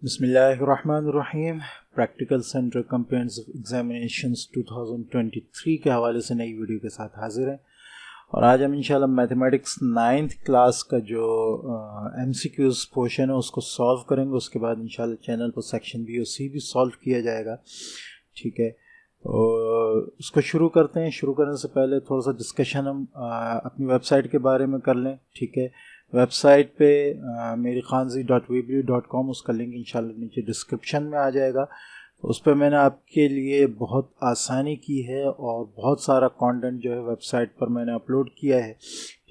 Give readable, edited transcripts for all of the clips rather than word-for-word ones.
बिस्मिल्लाहिर्रहमानिर्रहीम। Practical centre comprehensive examinations 2023 के हवाले से नई वीडियो के साथ हाजिर हैं और आज हम इंशाल्लाह मैथमेटिक्स 9th क्लास का जो MCQs पोर्शन है उसको सॉल्व करेंगे। उसके बाद इंशाल्लाह चैनल पर सेक्शन बी और सी भी सॉल्व किया जाएगा। ठीक है, तो उसको शुरू करते हैं। शुरू करने से पहले थोड़ा सा डिस्कशन हम अपनी वेबसाइट के बारे में कर लें। ठीक है, वेबसाइट पे मेरी khanzi.weebly.com, उसका लिंक इंशाल्लाह नीचे डिस्क्रिप्शन में आ जाएगा। तो उस पर मैंने आपके लिए बहुत आसानी की है और बहुत सारा कंटेंट जो है वेबसाइट पर मैंने अपलोड किया है।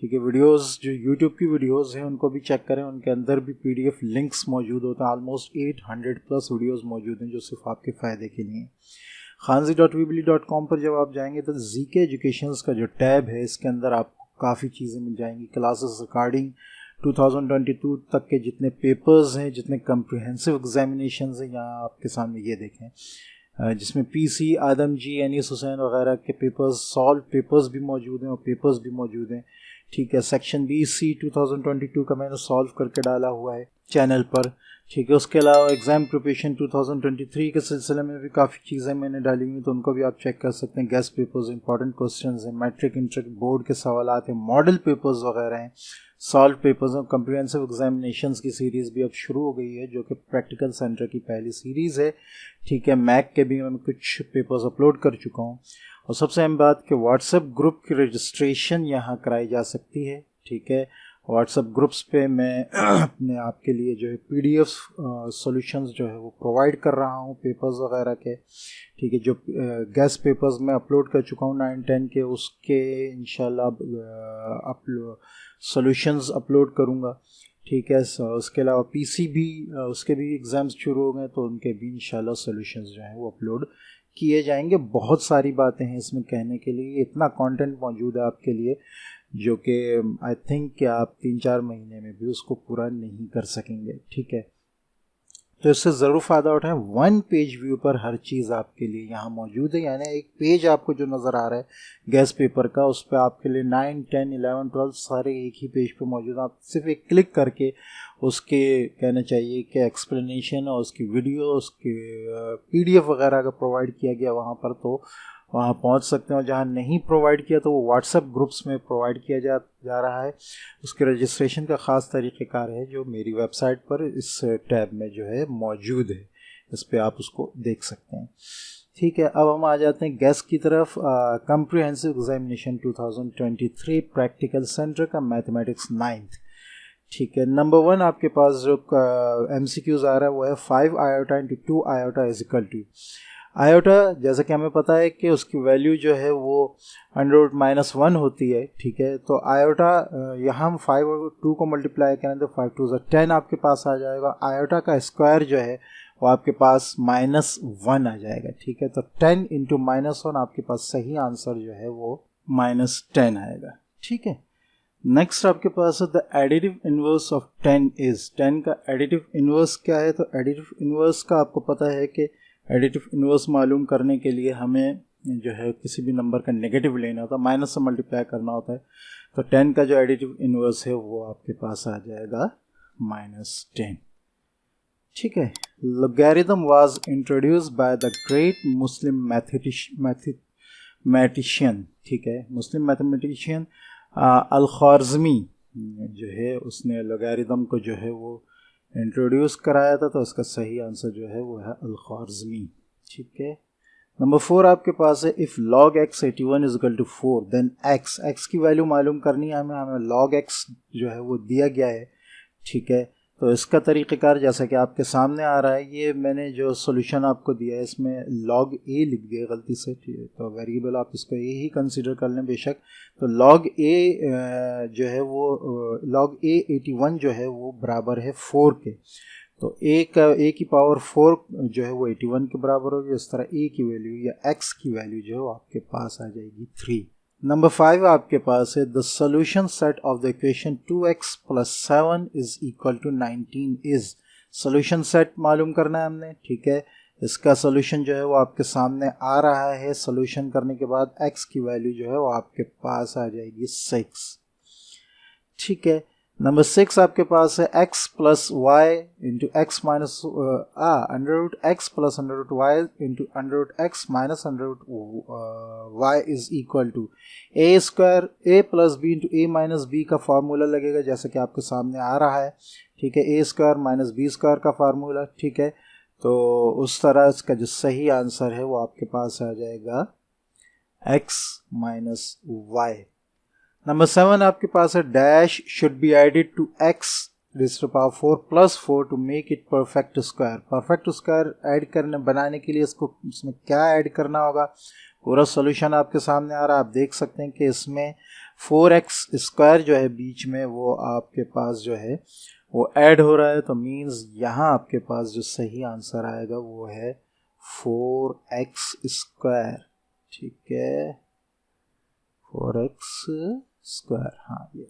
ठीक है, वीडियोस जो यूट्यूब की वीडियोस हैं उनको भी चेक करें, उनके अंदर भी PDF लिंक्स मौजूद होते हैं। ऑलमोस्ट 800 प्लस वीडियोस मौजूद हैं जो सिर्फ आपके फ़ायदे के लिए। khanzi.weebly.com पर जब आप जाएंगे तो GK एजुकेशंस का जो टैब है इसके अंदर आपको काफ़ी चीज़ें मिल जाएंगी। क्लासेस रिकॉर्डिंग 2022 तक के जितने पेपर्स हैं, जितने कम्प्रिहेंसिव एग्जामिनेशंस हैं, यहाँ आपके सामने ये देखें, जिसमें PC आदम जी, एनीस हुसैन वगैरह के पेपर्स, सॉल्व पेपर्स भी मौजूद हैं और पेपर्स भी मौजूद हैं। ठीक है, सेक्शन BC 2022 का मैंने सॉल्व करके डाला हुआ है चैनल पर। ठीक है, उसके अलावा एग्ज़ाम प्रिपरेशन 2023 के सिलसिले में भी काफ़ी चीज़ें मैंने डाली हुई, तो उनको भी आप चेक कर सकते हैं। गेस्ट पेपर्स, इंपॉर्टेंट क्वेश्चंस हैं, मैट्रिक इंटर बोर्ड के सवालात हैं, मॉडल पेपर्स वगैरह हैं, सॉल्व पेपर्स और कम्प्रिहेंसिव एग्जामिनेशंस की सीरीज़ भी अब शुरू हो गई है जो कि प्रैक्टिकल सेंटर की पहली सीरीज़ है। ठीक है, मैक के भी मैं कुछ पेपर्स अपलोड कर चुका हूँ। और सबसे अहम बात कि व्हाट्सएप ग्रुप की रजिस्ट्रेशन यहाँ कराई जा सकती है। ठीक है, व्हाट्सएप ग्रुप्स पे मैं अपने आपके लिए जो है PDF सॉल्यूशंस जो है वो प्रोवाइड कर रहा हूँ पेपर्स वगैरह के। ठीक है, जो गेस्ट पेपर्स मैं अपलोड कर चुका हूँ 9-10 के, उसके इंशाल्लाह सॉल्यूशंस अपलोड करूँगा। ठीक है, उसके अलावा PC भी उसके भी एग्ज़ाम्स शुरू हो गए तो उनके भी इंशाल्लाह सॉल्यूशंस जो हैं वो अपलोड किए जाएंगे। बहुत सारी बातें हैं इसमें कहने के लिए, इतना कंटेंट मौजूद है आपके लिए जो कि आई थिंक कि आप 3-4 महीने में भी उसको पूरा नहीं कर सकेंगे। ठीक है, तो इससे ज़रूर फ़ायदा उठाएं। 1 पेज व्यू पर हर चीज़ आपके लिए यहाँ मौजूद है, यानी एक पेज आपको जो नज़र आ रहा है गैस पेपर का, उस पर आपके लिए 9, 10, 11, 12 सारे एक ही पेज पे मौजूद हैं। आप सिर्फ एक क्लिक करके उसके कहना चाहिए कि एक्सप्लेनेशन और उसकी वीडियो, उसके PDF वगैरह का प्रोवाइड किया गया वहाँ पर, तो वहाँ पहुँच सकते हैं। और जहाँ नहीं प्रोवाइड किया तो वो व्हाट्सएप ग्रुप्स में प्रोवाइड किया जा रहा है। उसके रजिस्ट्रेशन का ख़ास तरीक़ेकार है जो मेरी वेबसाइट पर इस टैब में जो है मौजूद है, इस पर आप उसको देख सकते हैं। ठीक है, अब हम आ जाते हैं गैस की तरफ। कम्प्रिहेंसिव एग्जामिनेशन 2023 प्रैक्टिकल सेंटर का मैथमेटिक्स 9th। ठीक है, नंबर 1 आपके पास जो MCQs आ रहा है वो है 5 iota into 2 iota is equal to iota. जैसा कि हमें पता है कि उसकी वैल्यू जो है वो √-1 होती है। ठीक है, तो आयोटा यहाँ हम 5 और 2 को मल्टीप्लाई करें तो 5 2 10 आपके पास आ जाएगा। आयोटा का स्क्वायर जो है वो आपके पास -1 आ जाएगा। ठीक है, तो 10 इंटू -1 आपके पास सही आंसर जो है वो -10 आएगा। ठीक है, नेक्स्ट आपके पास है the additive inverse of 10 is. 10 का एडिटिव इनवर्स क्या है? तो एडिटिव इनवर्स का आपको पता है कि एडिटिव इनवर्स मालूम करने के लिए हमें जो है किसी भी नंबर का नेगेटिव लेना होता है, माइनस से मल्टीप्लाई करना होता है। तो 10 का जो एडिटिव इनवर्स है वो आपके पास आ जाएगा -10। ठीक है, logarithm was introduced by the great Muslim mathematician. ठीक है, मुस्लिम मैथमेटिशियन अल-ख्वारिज़मी जो है उसने लॉगरिथम को जो है वो इंट्रोड्यूस कराया था, तो इसका सही आंसर जो है वो है अल-ख्वारिज़मी। ठीक है, नंबर 4 आपके पास है if log x 81 is equal to 4 then x की वैल्यू मालूम करनी है हमें log x जो है वो दिया गया है। ठीक है, तो इसका तरीक़ेकार जैसा कि आपके सामने आ रहा है, ये मैंने जो सॉल्यूशन आपको दिया है इसमें log a लिख दिया गलती से। ठीक है, तो वेरिएबल आप इसको a ही कंसीडर कर लें बेशक। तो log a जो है वो log a 81 जो है वो बराबर है 4 के। तो a की पावर 4 जो है वो 81 के बराबर होगी। इस तरह a की वैल्यू या x की वैल्यू जो है आपके पास आ जाएगी 3। नंबर 5 आपके पास है the solution set of the equation 2x + 7 is equal to 19 is. Solution set मालूम करना है हमने। ठीक है, इसका सोल्यूशन जो है वो आपके सामने आ रहा है। सोल्यूशन करने के बाद x की वैल्यू जो है वो आपके पास आ जाएगी 6। ठीक है, नंबर 6 आपके पास है x plus y into x minus under root x plus under root y into under root x minus under root y is equal to a square a plus b into a minus b का formula लगेगा जैसे कि आपके सामने आ रहा है, ठीक है, ए स्क्वायर माइनस बी स्क्वायर का फार्मूला, ठीक है। तो उस तरह इसका जो सही आंसर है वो आपके पास आ जाएगा x माइनस वाई। नंबर 7 आपके पास है dash should be added to x raised to power 4 plus 4 to make it perfect square. Perfect square add करने बनाने के लिए इसको इसमें क्या ऐड करना होगा, पूरा सॉल्यूशन आपके सामने आ रहा है। आप देख सकते हैं कि इसमें 4x स्क्वायर जो है बीच में वो आपके पास जो है वो ऐड हो रहा है, तो मीन्स यहाँ आपके पास जो सही आंसर आएगा वो है 4x स्क्वायर, ठीक है, 4x स्क्वायर। हाँ ये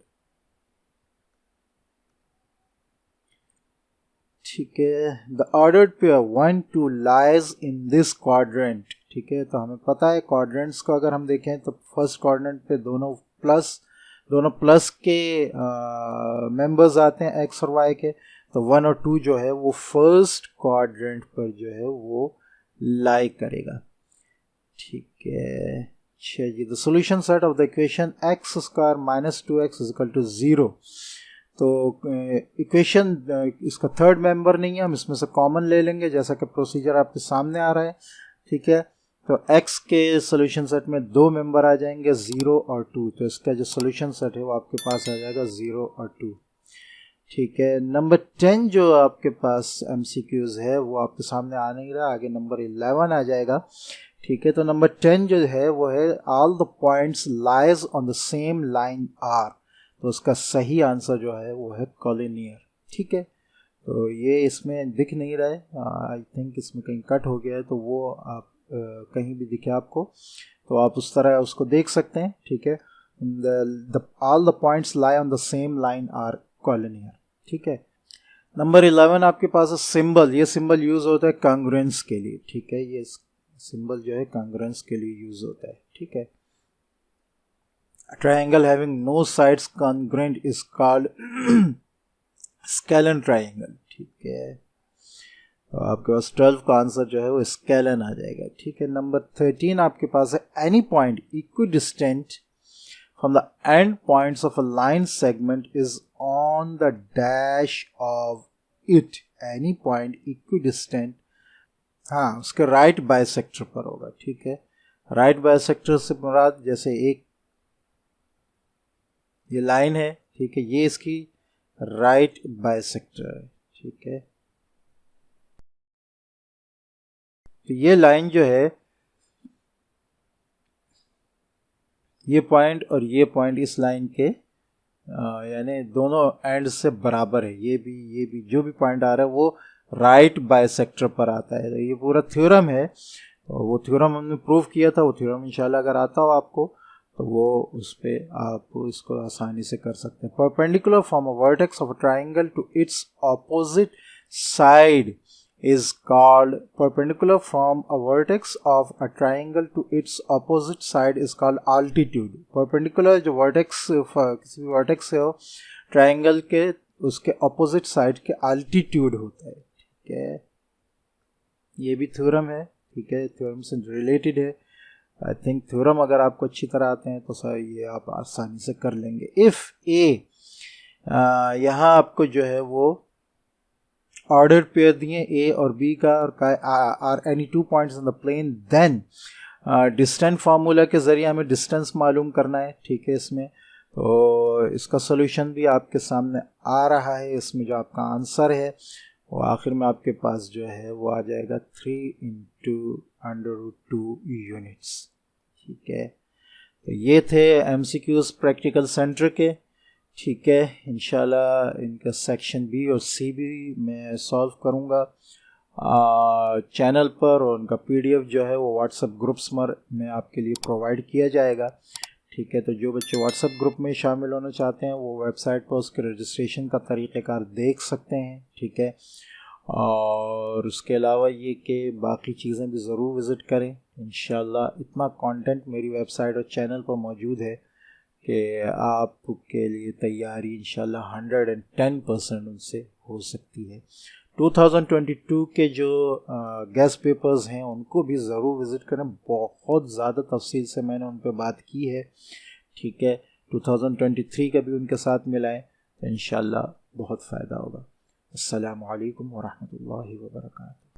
ठीक है। The ordered pair 1 2 lies in this quadrant, ठीक है। तो हमें पता है क्वाड्रेंट्स को अगर हम देखें तो फर्स्ट क्वाड्रेंट पे दोनों प्लस के मेंबर्स आते हैं एक्स और वाई के, तो 1 और 2 जो है वो फर्स्ट क्वाड्रेंट पर जो है वो लाई करेगा, ठीक है। अच्छा जी, the solution set of the equation x square minus 2x is equal to 0। तो इक्वेशन इसका थर्ड मेंबर नहीं है, हम इसमें से कॉमन ले लेंगे जैसा कि प्रोसीजर आपके सामने आ रहा है, ठीक है। तो x के सॉल्यूशन सेट में दो मेंबर आ जाएंगे 0 और 2, तो इसका जो सॉल्यूशन सेट है वो आपके पास आ जाएगा 0 और 2, ठीक है। नंबर 10 जो आपके पास MCQs है वो आपके सामने आ नहीं रहा, आगे नंबर 11 आ जाएगा, ठीक है। तो नंबर 10 जो है वो है all the points lies on the same line are, तो उसका सही आंसर जो है वो है कॉलिनियर, ठीक है। तो ये इसमें दिख नहीं रहा है, आई थिंक इसमें कहीं कट हो गया है, तो वो आप कहीं भी दिखे आपको तो आप उस तरह उसको देख सकते हैं, ठीक है। All the points lie on the same line are collinear, ठीक है। नंबर 11 आपके पास है सिंबल, ये सिंबल यूज होता है कांग्रुएंस के लिए, ठीक है। ये सिंबल जो है कांग्रुएंस के लिए यूज होता है, ठीक है। Triangle having no sides congruent is called scalene triangle, ठीक है। तो आपके पास 12 का आंसर जो है वो स्केलन आ जाएगा, ठीक है। नंबर 13 आपके पास है any point equidistant from the end points of a line segment is on the dash of it, any point equidistant, हाँ उसके राइट बाइसेक्टर पर होगा, ठीक है। राइट बाइसेक्टर से मुराद जैसे एक ये लाइन है, ठीक है, ये इसकी राइट बाइसेक्टर है, ठीक है। तो ये लाइन जो है ये पॉइंट और ये पॉइंट इस लाइन के यानी दोनों एंड से बराबर है, ये भी जो भी पॉइंट आ रहा है वो राइट बाइसेक्टर पर आता है। तो ये पूरा थ्योरम है, तो वो थ्योरम हमने प्रूव किया था, वो थ्योरम इंशाल्लाह अगर आता हो आपको तो वो उस पर आप इसको आसानी से कर सकते हैं। Perpendicular from a vertex of a triangle to its opposite side is called perpendicular from a vertex of a triangle to its opposite side is called altitude। perpendicular जो vertex किसी भी vertex से हो triangle के उसके opposite side के altitude होता है, ठीक है। ये भी थ्योरम है, ठीक है, थ्योरम से रिलेटेड है। आई थिंक थ्योरम अगर आपको अच्छी तरह आते हैं तो सर ये आप आसानी से कर लेंगे। इफ़ ए यहाँ आपको जो है वो ऑर्डर पेयर दिए ए और बी का और are any 2 points in the plane, then distance formula के ज़रिए हमें डिस्टेंस मालूम करना है, ठीक है। इसमें तो इसका सॉल्यूशन भी आपके सामने आ रहा है, इसमें जो आपका आंसर है वो आखिर में आपके पास जो है वो आ जाएगा 3 × √2 यूनिट्स, ठीक है। तो ये थे MCQs प्रैक्टिकल सेंटर के, ठीक है। इंशाल्लाह इनका सेक्शन बी और सी भी मैं सॉल्व करूँगा चैनल पर, और उनका PDF जो है वो व्हाट्सएप ग्रुप्स में आपके लिए प्रोवाइड किया जाएगा, ठीक है। तो जो बच्चे व्हाट्सएप ग्रुप में शामिल होना चाहते हैं वो वेबसाइट पर उसके रजिस्ट्रेशन का तरीक़ेकार देख सकते हैं, ठीक है। और उसके अलावा ये कि बाकी चीज़ें भी ज़रूर विज़िट करें, इंशाल्लाह इतना कंटेंट मेरी वेबसाइट और चैनल पर मौजूद है कि आपके लिए तैयारी इंशाल्लाह 110% उनसे हो सकती है। 2022 के जो गेस्ट पेपर्स हैं उनको भी ज़रूर विज़िट करें, बहुत ज़्यादा तफसील से मैंने उन पर बात की है, ठीक है। 2023 का भी उनके साथ मिलाएं तो इंशाल्लाह बहुत फ़ायदा होगा। अस्सलामु अलैकुम वरहमतुल्लाहि वबरकातुहू।